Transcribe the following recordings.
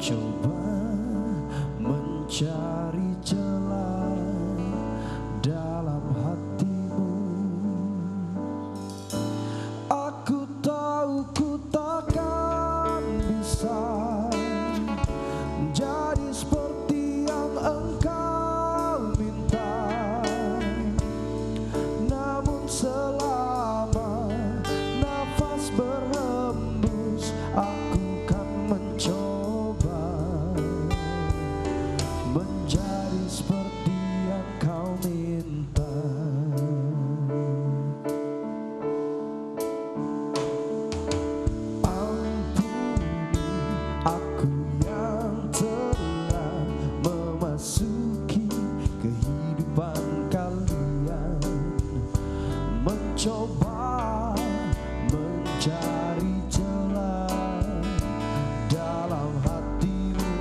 mencoba mencari celah dalam hatimu. Aku tahu ku takkan bisa menjadi seperti yang engkau minta, namun selama nafas berhembus aku kan mencoba menjadi seperti yang kau minta. Ampuni aku yang telah memasuki kehidupan kalian, mencoba mencari celah dalam hatimu.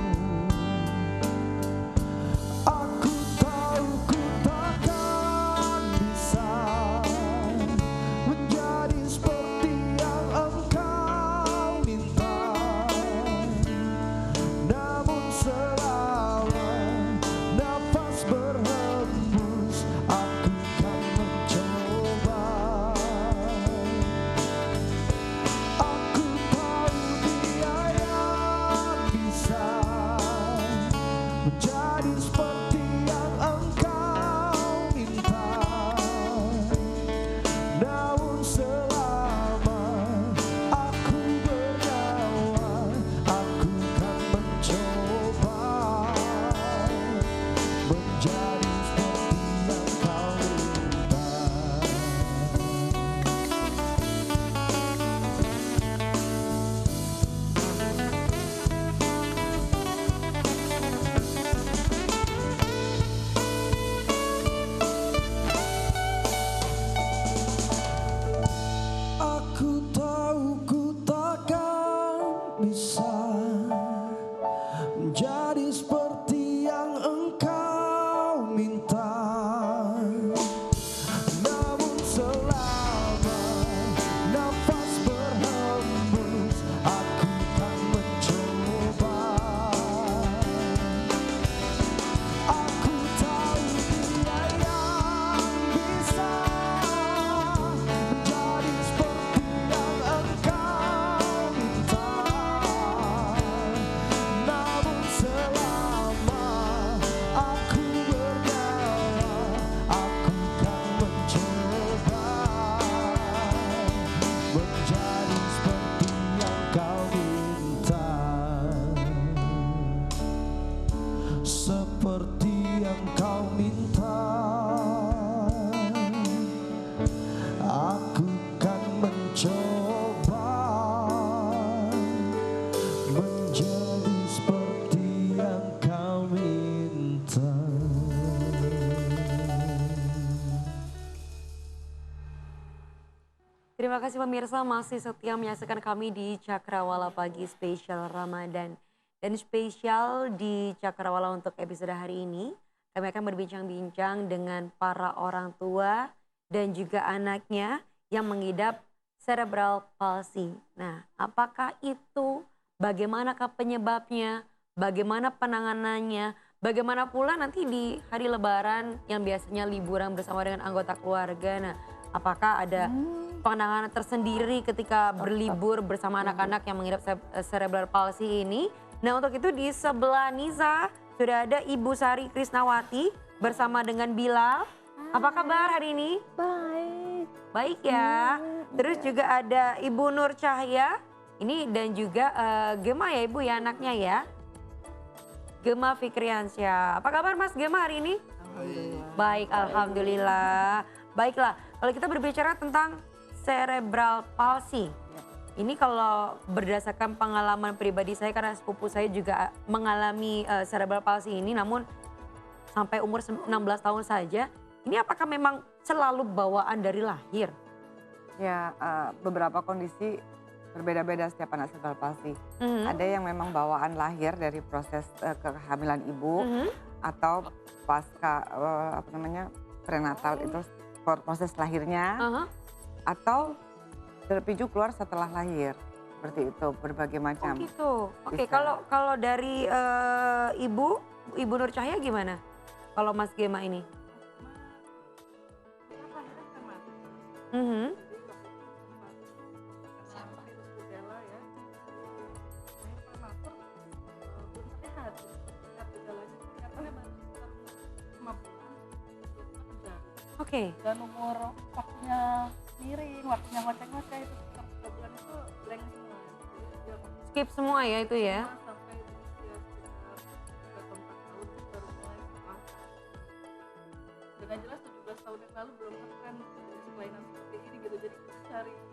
Aku tahu ku takkan bisa menjadi seperti yang engkau minta, namun selama nafas berhembus aku kan mencoba. Aku tahu dia yang bisa menjadi seperti yang engkau minta, namun selama aku bernyawa aku kan mencoba menjadi seperti yang kau minta. Aku tahu ku takkan bisa menjadi seperti yang engkau minta, namun selama nafas berhembus aku kan mencoba. Aku tahu dia yang bisa menjadi seperti yang engkau minta, namun selama aku bernyawa aku kan mencoba menjadi seperti yang kau minta, seperti yang kau minta. Aku kan mencoba menjadi seperti yang kau minta. Terima kasih pemirsa masih setia menyaksikan kami di Cakrawala Pagi Spesial Ramadan. Dan spesial di Cakrawala untuk episode hari ini, kami akan berbincang-bincang dengan para orang tua dan juga anaknya yang mengidap cerebral palsy. Nah, apakah itu? Bagaimanakah penyebabnya? Bagaimana penanganannya? Bagaimana pula nanti di hari Lebaran yang biasanya liburan bersama dengan anggota keluarga? Nah, apakah ada penanganan tersendiri ketika berlibur bersama anak-anak yang mengidap cerebral palsy ini? Nah, untuk itu di sebelah Niza sudah ada Ibu Sari Krisnawati bersama dengan Bilal. Apa kabar hari ini? Baik. Baik ya. Terus juga ada Ibu Nur Cahya. Ini dan juga Gema ya Ibu ya anaknya ya. Gema Fikriansyah. Apa kabar Mas Gema hari ini? Alhamdulillah. Baik, alhamdulillah. Baiklah, kalau kita berbicara tentang cerebral palsy. Ini kalau berdasarkan pengalaman pribadi saya karena sepupu saya juga mengalami cerebral palsy ini, namun sampai umur 16 tahun saja. Ini apakah memang selalu bawaan dari lahir? Ya, beberapa kondisi berbeda-beda setiap anak cerebral palsy. Ada yang memang bawaan lahir dari proses kehamilan ibu atau pasca prenatal itu proses lahirnya, atau terpicu keluar setelah lahir. seperti itu, berbagai Oh macam. gitu. Oke, Bisa. kalau dari Ibu Nur Cahaya gimana? Kalau Mas Gema ini? Mhm. Oke. Dan umur waktunya miring, waktunya ngoceh-ngoceh itu sekitar 3 bulan itu blank semua. Jadi dia Skip semua ya itu ya. sampai usia sekitar 3 atau 4 tahun itu baru mulai sekolah. Dengan jelas 17 tahun yang lalu belum ngetren jenis kelainan seperti ini gitu. Jadi kita cari itu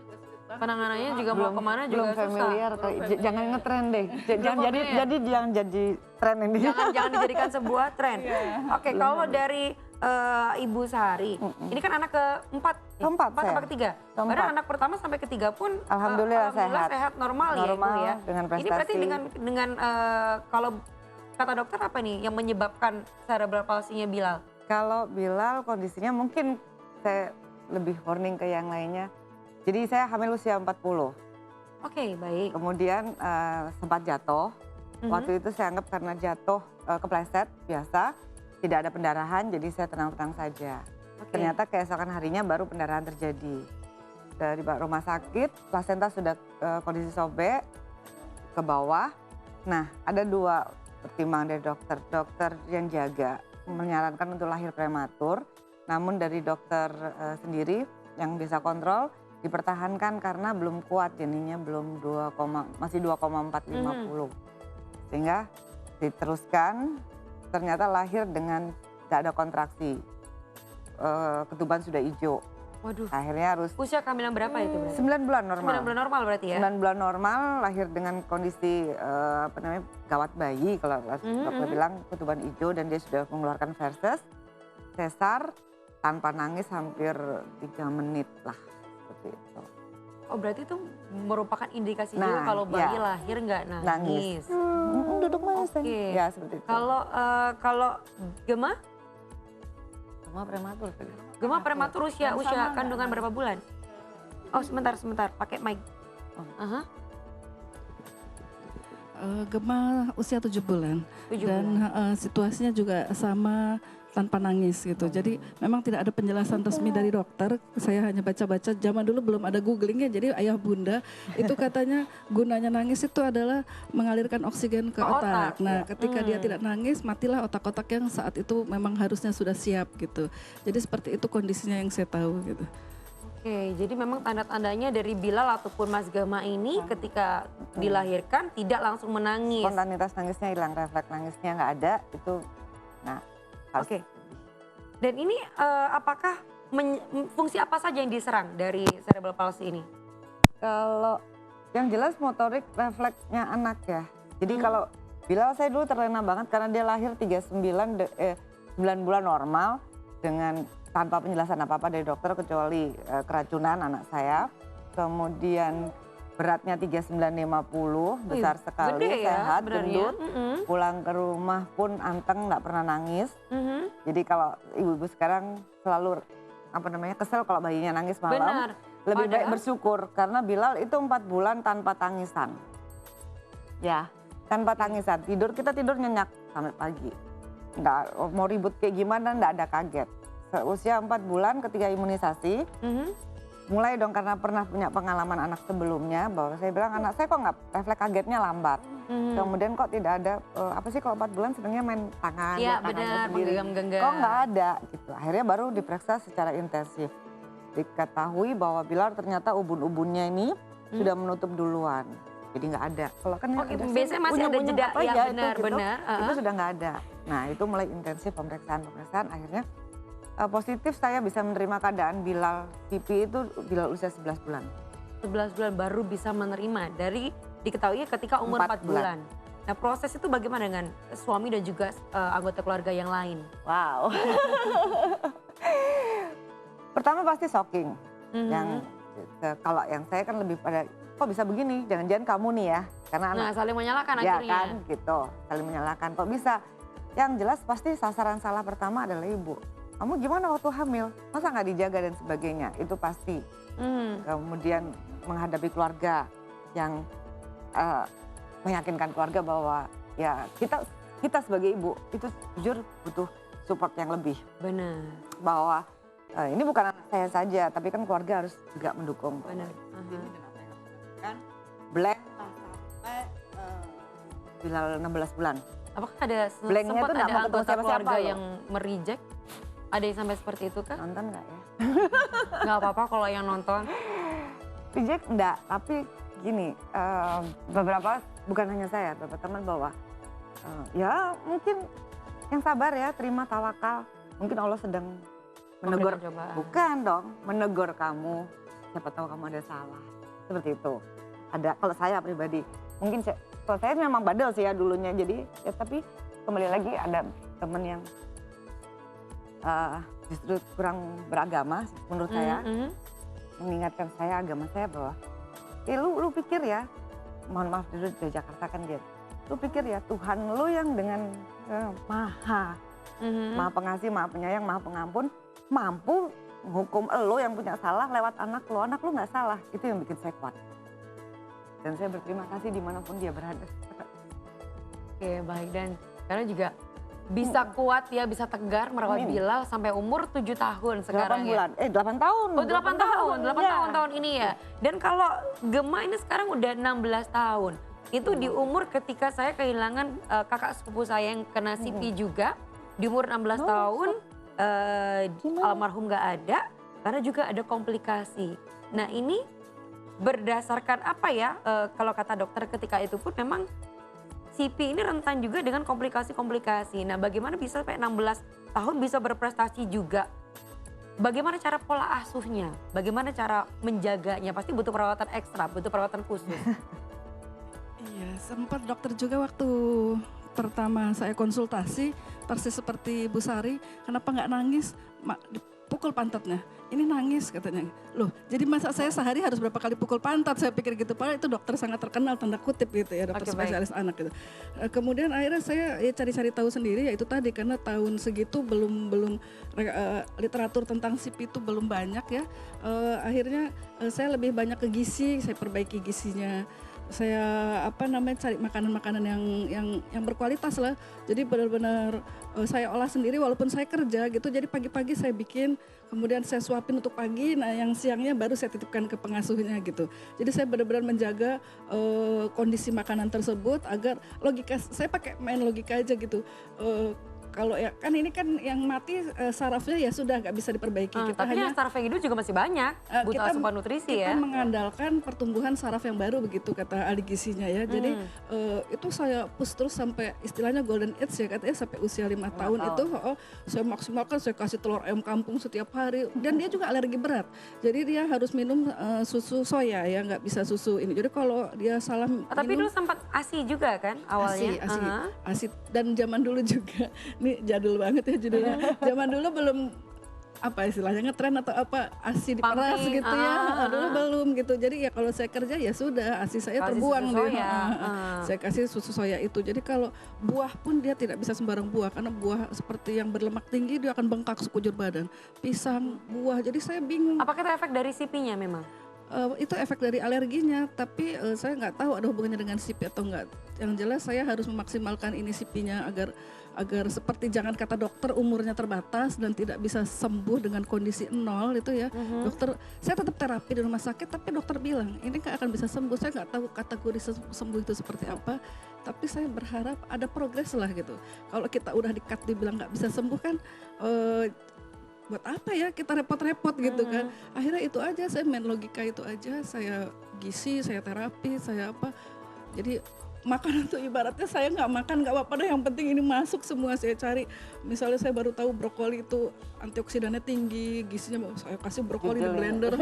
juga sulit banget. Penanganannya juga mau kemana juga belum susah. familiar kali. Belum familiar. Jangan ngetren deh. Jangan familiar. jangan jadi tren ini. Jangan dijadikan sebuah tren. Iya. Oke, kalau dari Ibu Sari, ini kan anak keempat, Keempat empat saya. apa ketiga? Keempat. Padahal anak pertama sampai ketiga pun Alhamdulillah sehat. sehat normal, ya Ibu Normal, ya. dengan Ini berarti prestasi. dengan kalau kata dokter apa nih yang menyebabkan cerebral palsy-nya Bilal? Kalau Bilal kondisinya mungkin saya lebih warning ke yang lainnya. Jadi saya hamil usia 40. Oke, baik. Kemudian sempat jatuh. Waktu itu saya anggap karena jatuh kepleset biasa, tidak ada pendarahan, jadi saya tenang-tenang saja. Oke. Ternyata keesokan harinya baru pendarahan terjadi. Dari rumah sakit, plasenta sudah kondisi sobek ke bawah. Nah, ada 2 pertimbangan dari dokter. Dokter yang jaga menyarankan untuk lahir prematur, namun dari dokter sendiri yang bisa kontrol dipertahankan karena belum kuat, janinnya belum masih 2,450. Sehingga diteruskan, ternyata lahir dengan gak ada kontraksi. Ketuban sudah hijau. Waduh. Akhirnya harus Usia kehamilan berapa itu berarti? 9 bulan normal. 9 bulan normal berarti ya? 9 bulan normal, lahir dengan kondisi gawat bayi, kalau dokter bilang ketuban hijau, dan dia sudah mengeluarkan versus sesar tanpa nangis hampir 3 menit lah, seperti itu. Oh berarti itu merupakan indikasi Nah, juga kalau bayi ya. lahir nggak nangis. Nangis. Duduk mas. Oke. Ya seperti itu. Kalau Gema? Semua prematur tadi. Gema prematur usia Yang sama kandungan nggak? berapa bulan? Oh sebentar, pakai mic. Aha, Gema usia 7 bulan. 7 Dan bulan. situasinya juga sama, tanpa nangis gitu. Jadi memang tidak ada penjelasan resmi dari dokter. Saya hanya baca-baca, zaman dulu belum ada googlingnya, jadi ayah bunda itu katanya gunanya nangis itu adalah mengalirkan oksigen ke otak, otak. Nah ya. ketika dia tidak nangis, matilah otak-otak yang saat itu memang harusnya sudah siap gitu. Jadi seperti itu kondisinya yang saya tahu gitu. Oke, jadi memang tanda-tandanya dari Bilal ataupun Mas Gema ini ketika dilahirkan tidak langsung menangis. Spontanitas nangisnya hilang, refleks nangisnya nggak ada, itu nah harus. Oke. Dan ini apakah fungsi apa saja yang diserang dari cerebral palsy ini? Kalau yang jelas motorik refleksnya anak ya. Jadi kalau Bilal saya dulu terlena banget karena dia lahir 9 bulan normal dengan tanpa penjelasan apa-apa dari dokter kecuali keracunan anak saya. Kemudian beratnya 3950, besar sekali, Gede ya sehat, sebenarnya. gendut. Pulang ke rumah pun anteng, nggak pernah nangis. Jadi kalau ibu-ibu sekarang selalu kesel kalau bayinya nangis malam. Benar. Lebih baik Padahal- bersyukur karena Bilal itu 4 bulan tanpa tangisan. Ya, tanpa tangisan. Kita tidur nyenyak sampai pagi. Nggak mau ribut kayak gimana, nggak ada kaget. Usia 4 bulan ketika imunisasi, mulai dong karena pernah punya pengalaman anak sebelumnya bahwa saya bilang anak saya kok nggak refleks kagetnya lambat. Kemudian kok tidak ada apa sih kalau 4 bulan sebenarnya main tangan, Iya tangannya benar, sendiri. menggenggam-genggam. Kok nggak ada gitu. Akhirnya baru diperiksa secara intensif. Diketahui bahwa Bilal ternyata ubun-ubunnya ini sudah menutup duluan. Jadi nggak ada. Kalau kan yang Oke, ada sih biasanya masih ada unyeng-unyeng jeda. apa Ya, itu benar, gitu. benar. Itu sudah nggak ada. Nah itu mulai intensif pemeriksaan. Akhirnya positif saya bisa menerima keadaan Bilal pipi itu Bilal usia 11 bulan. 11 bulan baru bisa menerima dari diketahui ketika umur 4 4 bulan. Nah proses itu bagaimana dengan suami dan juga anggota keluarga yang lain? Wow. Pertama pasti shocking. Yang kalau yang saya kan lebih pada kok bisa begini, jangan-jangan kamu nih ya. Karena Nah anak saling menyalahkan ya akhirnya. kan gitu, saling menyalahkan. Kok bisa? Yang jelas pasti sasaran salah pertama adalah ibu. Kamu gimana waktu hamil? Masa nggak dijaga dan sebagainya? Itu pasti. Kemudian menghadapi keluarga, yang meyakinkan keluarga bahwa ya kita sebagai ibu itu jujur butuh support yang lebih. Benar. Bahwa ini bukan anak saya saja, tapi kan keluarga harus juga mendukung. Benar. Kan blank lah sampai Bilal 16 bulan. Apakah ada Blanknya sempat tuh nggak ada mau ketemu anggota siapa-siapa keluarga loh. yang mereject? Ada yang sampai seperti itu kah? Nonton nggak ya? Nggak apa-apa kalau yang nonton. Reject enggak, tapi gini, beberapa, bukan hanya saya, beberapa teman bahwa ya mungkin yang sabar ya, terima tawakal. Mungkin Allah sedang menegur, Memberikan cobaan. bukan dong, menegur kamu. Siapa tahu kamu ada salah, seperti itu. Ada, kalau saya pribadi, mungkin kalau saya memang bandel sih ya dulunya, jadi ya tapi kembali lagi ada teman yang justru kurang beragama menurut saya. Mengingatkan saya agama saya bahwa lu pikir ya, mohon maaf dulu dari Jakarta kan dia, lu pikir ya Tuhan lu yang dengan maha pengasih, maha penyayang, maha pengampun, mampu menghukum lu yang punya salah lewat anak lu nggak salah. Itu yang bikin saya kuat. Dan saya berterima kasih dimanapun dia berada. Oke, baik. Dan karena juga bisa kuat ya, bisa tegar merawat Amin. Bilal sampai umur 7 tahun 8 sekarang ya. bulan, 8 tahun. Oh 8 tahun, 8 ya. tahun ini ya. Dan kalau Gema ini sekarang udah 16 tahun. Itu di umur ketika saya kehilangan kakak sepupu saya yang kena CP juga. Di umur 16 tahun, almarhum gak ada. Karena juga ada komplikasi. Nah ini berdasarkan apa ya, kalau kata dokter ketika itu pun memang CP ini rentan juga dengan komplikasi-komplikasi. Nah bagaimana bisa sampai 16 tahun bisa berprestasi juga? Bagaimana cara pola asuhnya? Bagaimana cara menjaganya? Pasti butuh perawatan ekstra, butuh perawatan khusus. Iya, sempat dokter juga waktu pertama saya konsultasi, persis seperti Bu Sari, kenapa nggak nangis? Pukul pantatnya, ini nangis katanya. Loh, jadi masa saya sehari harus berapa kali pukul pantat? Saya pikir gitu, padahal itu dokter sangat terkenal tanda kutip gitu ya, dokter Oke, spesialis anak gitu. Kemudian akhirnya saya ya cari-cari tahu sendiri, ya itu tadi karena tahun segitu belum literatur tentang SIP itu belum banyak ya. Akhirnya saya lebih banyak ke gizi, saya perbaiki gizinya. Saya cari makanan-makanan yang berkualitas lah. Jadi benar-benar saya olah sendiri walaupun saya kerja gitu. Jadi pagi-pagi saya bikin, kemudian saya suapin untuk pagi. Nah yang siangnya baru saya titipkan ke pengasuhnya gitu. Jadi saya benar-benar menjaga kondisi makanan tersebut agar logika, saya pakai main logika aja gitu. Kalau ya kan ini kan yang mati sarafnya ya sudah nggak bisa diperbaiki. Kita Tapi hanya yang saraf yang hidup juga masih banyak, butuh asupan nutrisi ya. kita mengandalkan pertumbuhan saraf yang baru begitu kata ahli gizinya ya. Jadi itu saya push terus sampai istilahnya golden age ya katanya sampai usia 5 tahun itu saya maksimalkan, saya kasih telur ayam kampung setiap hari dan dia juga alergi berat. Jadi dia harus minum susu soya ya, nggak bisa susu ini. Jadi kalau dia salah Tapi minum, dulu sempat ASI juga kan awalnya? ASI dan zaman dulu juga ini jadul banget ya judulnya. Zaman dulu belum apa istilahnya ngetren atau apa ASI diperas Pumping, gitu ya. Dulu belum gitu. Jadi ya kalau saya kerja ya sudah ASI saya Kasih terbuang susu deh. soya. Saya kasih susu soya itu. Jadi kalau buah pun dia tidak bisa sembarang buah karena buah seperti yang berlemak tinggi dia akan bengkak sekujur badan. Pisang, buah. Jadi saya bingung. Apakah itu efek dari CP-nya memang? Itu efek dari alerginya, tapi saya nggak tahu ada hubungannya dengan CP atau enggak. Yang jelas saya harus memaksimalkan ini CP-nya agar seperti jangan kata dokter umurnya terbatas dan tidak bisa sembuh dengan kondisi 0 itu ya. Dokter, saya tetap terapi di rumah sakit tapi dokter bilang ini nggak akan bisa sembuh. Saya nggak tahu kategori sembuh itu seperti apa, tapi saya berharap ada progres lah gitu. Kalau kita udah di-cut dibilang nggak bisa sembuh kan buat apa ya kita repot-repot gitu kan. Akhirnya itu aja, saya main logika itu aja, saya gizi, saya terapi, saya apa. Jadi makanan tuh ibaratnya saya nggak makan nggak apa-apa deh, yang penting ini masuk semua saya cari. Misalnya saya baru tahu brokoli itu antioksidannya tinggi, gizinya saya kasih brokoli di blender.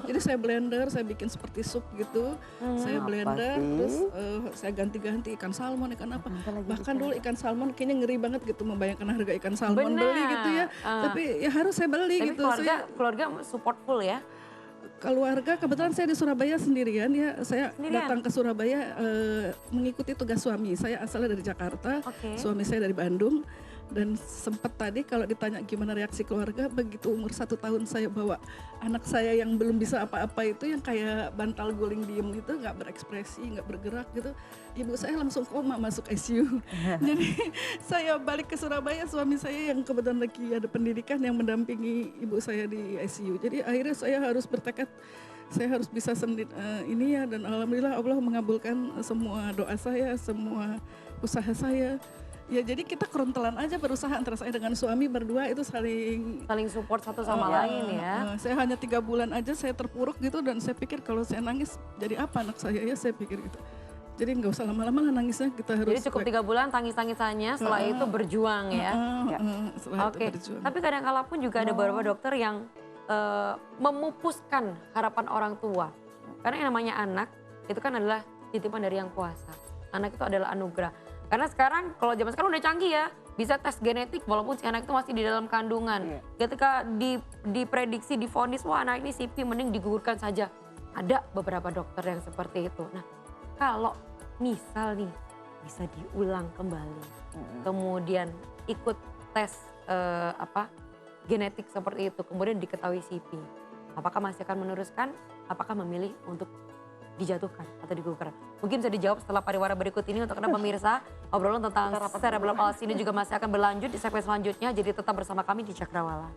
Jadi saya blender, saya bikin seperti sup gitu. Saya blender, terus saya ganti-ganti ikan salmon, ikan apa. Bahkan dulu ikan salmon kayaknya ngeri banget gitu membayangkan harga ikan salmon beli gitu ya. Tapi ya harus saya beli. Tapi gitu. keluarga support full ya? Keluarga kebetulan saya di Surabaya sendirian ya, saya datang ke Surabaya mengikuti tugas suami. Saya asalnya dari Jakarta, suami saya dari Bandung. Dan sempat tadi kalau ditanya gimana reaksi keluarga, begitu umur 1 tahun saya bawa anak saya yang belum bisa apa-apa itu, yang kayak bantal guling diem gitu, nggak berekspresi, nggak bergerak gitu. Ibu saya langsung koma masuk ICU. Jadi saya balik ke Surabaya, suami saya yang kebetulan lagi ada pendidikan yang mendampingi ibu saya di ICU. Jadi akhirnya saya harus bertekad, saya harus bisa ini ya, dan alhamdulillah Allah mengabulkan semua doa saya, semua usaha saya. Ya jadi kita kerontelan aja berusaha antara saya dengan suami berdua itu saling support satu sama lain ya. Saya hanya 3 bulan aja saya terpuruk gitu, dan saya pikir kalau saya nangis jadi apa anak saya ya, saya pikir gitu. Jadi nggak usah lama-lama lah nangisnya, kita harus. Jadi cukup 3 bulan tangis-tangisannya, setelah itu berjuang ya. Oke. Tapi kadang-kala pun juga ada beberapa dokter yang memupuskan harapan orang tua. Karena yang namanya anak itu kan adalah titipan dari yang kuasa. Anak itu adalah anugerah. Karena sekarang kalau zaman sekarang udah canggih ya, bisa tes genetik walaupun si anak itu masih di dalam kandungan. Ketika diprediksi, divonis, wah anak ini CP mending digugurkan saja. Ada beberapa dokter yang seperti itu. Nah, kalau misal nih bisa diulang kembali, kemudian ikut tes genetik seperti itu, kemudian diketahui CP, apakah masih akan meneruskan? Apakah memilih untuk dijatuhkan atau digugurkan? Mungkin bisa dijawab setelah pariwara berikut ini. Untuk Anda pemirsa, obrolan tentang cerebral palsy ini juga masih akan berlanjut di segmen selanjutnya. Jadi tetap bersama kami di Cakrawala.